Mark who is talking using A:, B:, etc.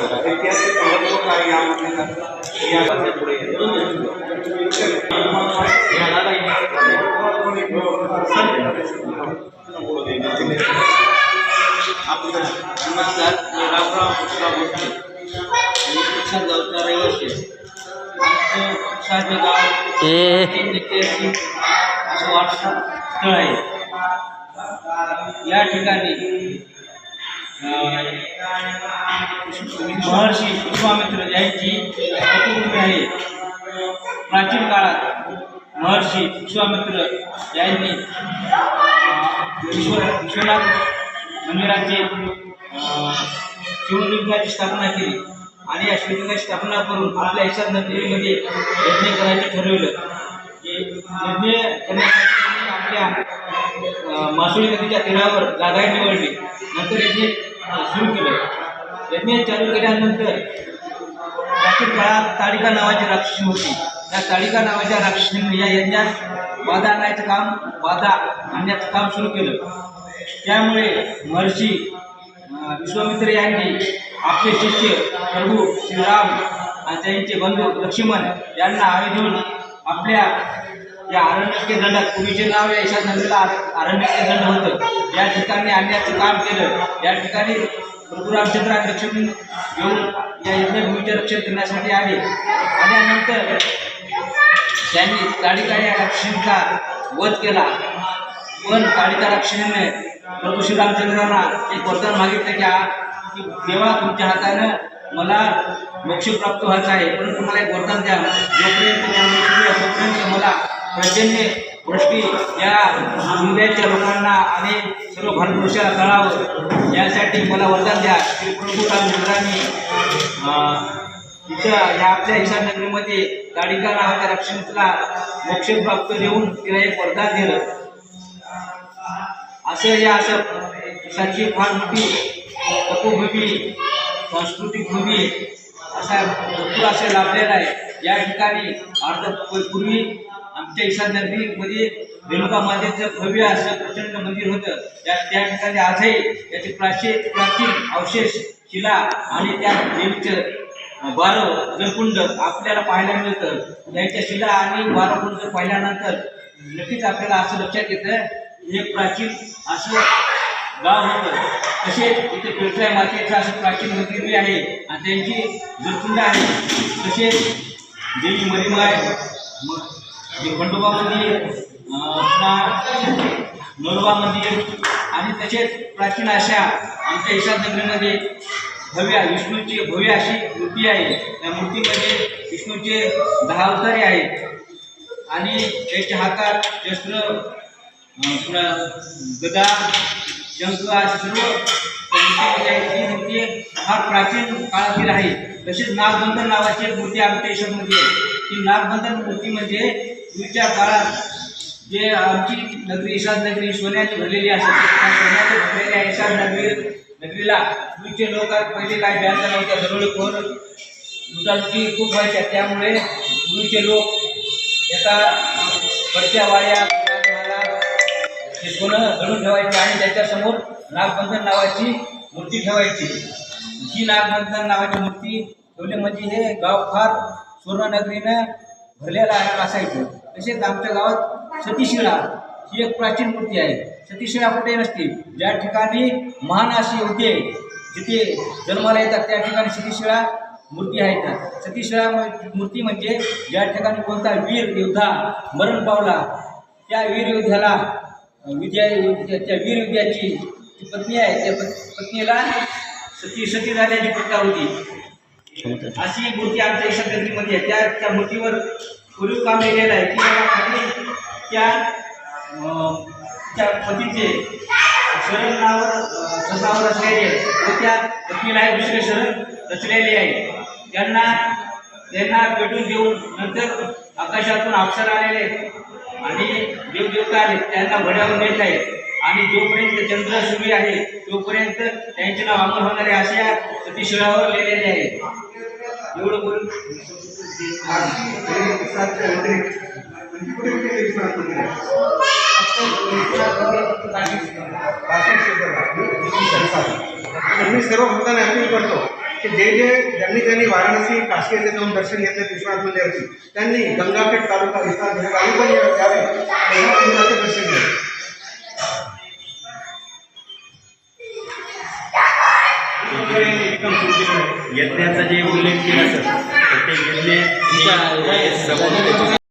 A: ऐतिहासिक महत्त्व काय यामध्ये पुढे
B: नमस्कार, मी रामराव कृष्णा भोसले शिक्षण गावचा रहिवासी आहे. आमचं साधे गाव ऐतिहासिक असं वारसा स्थळ आहे. या ठिकाणी महर्षी विश्वामित्र यांची प्रतिकृती आहे. प्राचीन काळात महर्षी विश्वामित्र यांनी विश्वनाथ मंदिराचे शिवलिंगाची स्थापना केली आणि या शिवलिंगाची स्थापना करून आपल्या ईशान नगरीमध्ये यज्ञ करायचे ठरवलं. यज्ञ करण्यासाठी आपल्या मासुळी नदीच्या तीरावर जागा निवडली. नंतर यज्ञ सुरू केलं. यज्ञ चालू केल्यानंतर प्राचीन काळात ताडिका नावाची राक्षसी होती. त्या ताडिका नावाच्या राक्षसीने या यज्ञात बाधा आणण्याचं काम सुरू केलं. त्यामुळे महर्षी विश्वामित्र यांनी आपले शिष्य प्रभू श्रीराम आणि त्यांचे बंधू लक्ष्मण यांना आयोजून आपल्या या आरण्यके दंडात, पूर्वीचे नाव या ईशान नगरीला आरण्यके दंड होतं, या ठिकाणी आणण्याचं काम केलं. या ठिकाणी प्रभू रामचंद्र आणि लक्ष्मण घेऊन या यज्ञभूमीचे रक्षण करण्यासाठी आले. आल्यानंतर त्यांनी ताडिका या राक्षसींचा वध केला. पण ताडिका राक्षसीने प्रभू श्रीरामचंद्रांना एक वरदान मागितलं की देवा, तुमच्या हातानं मला मोक्ष प्राप्त व्हायचा आहे, परंतु मला एक वरदान द्या. तोपर्यंत मला पर्जन्य वृष्टी या दुनियाच्या लोकांना आणि सर्व भारतवर्षाला कळावं, यासाठी मला वरदान द्या. श्री प्रभू रामचंद्रांनी तिथं ह्या आपल्या ईशान नगरीमध्ये ताडिका नावाच्या राक्षसीला मोक्ष प्राप्त देऊन तिला एक वरदान दिलं. असं ईशाची फार मोठी तपोभूमी, सांस्कृतिक भूमी असा भरपूर असं लाभलेला आहे. या ठिकाणी पूर्वी आमच्या ईशान नगरीमध्ये रेणुका मातेचं भव्य असं प्रचंड मंदिर होतं. त्या ठिकाणी आजही त्याचे प्राचीन अवशेष, शिला आणि त्या देवीचं 12 जलकुंड आपल्याला पाहायला मिळतं. त्यांच्या शिला आणि 12 कुंड पाहिल्यानंतर नक्कीच आपल्याला असं लक्षात येतं एक प्राचीन असं गाव होतं. तसेच इथे पेटराय मातेचं असं प्राचीन मंदिर आहे आणि त्यांची जलकुंड आहे. तसेच देवी मरीमाय, खंडोबा मंदिर, नरोबा मंदिर आणि तसेच प्राचीन अशा आमच्या ईशान नगरीमध्ये विष्णूची भव्य अशी मूर्ती आहे. त्या मूर्तीमध्ये विष्णूचे 10 अवतारे आहेत आणि त्याच्या हातात शस्त्र, गदा, शंख असे सर्व ही मूर्ती फार प्राचीन काळातील आहे. तसेच नागबंधन नावाची एक मूर्ती आमच्या ईशानमध्ये आहे. ती नागबंधन मूर्ती म्हणजे पूर्वीच्या काळात जे आमची नगरी ईशान नगरी सोन्याने भरलेली असते, त्या सोन्याने भरलेल्या ईशान नगरीला पूर्वीचे लोक पहिले काय बँका नव्हत्या, दरोडेखोर लुटालुटी खूप व्हायच्या. त्यामुळे पूर्वीचे लोक एका पडत्या वाड्या हे सोनं दळून ठेवायचे आणि त्याच्यासमोर नागबंधन नावाची मूर्ती ठेवायची. ही नागबंधन नावाची मूर्ती ठेवली म्हणजे हे गाव फार सुवर्णनगरीनं भरलेलं असायचं. तसेच आमच्या गावात सतीशिळा ही एक प्राचीन मूर्ती आहे. सतीशिळा कुठे नसते, ज्या ठिकाणी महान अशी होते जिथे जन्माला येतात त्या ठिकाणी सतीशिळा मूर्ती आहेत. सतीशिळा मूर्ती म्हणजे ज्या ठिकाणी कोणता वीर योद्धा मरण पावला, त्या वीर योद्ध्याला त्या वीर योद्ध्याची जी पत्नी आहे त्या पत्नीला सती झाल्याची प्रथा होती. अशी मूर्ती आमच्या ईशान नगरीमध्ये आहे. त्या मूर्तीवर पूर्वी काम केलेलं आहे की खाली त्या पतीचे शरण ससावर असलेले व त्या पत्नीला दुसरे शरण रचलेले आहे. त्यांना पेटून देऊन नंतर आकाशातून अप्सरा आलेले आणि देवदेवता आले, त्यांना घड्यावर नेत आहेत आणि जोपर्यंत चंद्र सूर्य आहे तोपर्यंत त्यांचे नाव अमर होणारे अशा सतीशिळावर लिहिलेले आहे. एवढं बोलून
A: सर्व भक्तांना अपील करतो
C: की ज्यांनी वाराणसी काशी येथे जाऊन दर्शन घेतले विश्वनाथ मंदिराची त्यांनी गंगाखेड तालुका विस्तार गावी पण यावे तेव्हा मंदिराचे दर्शन घ्यावे.
D: यज्ञाचा जे उल्लेख केला सर तर ते यज्ञ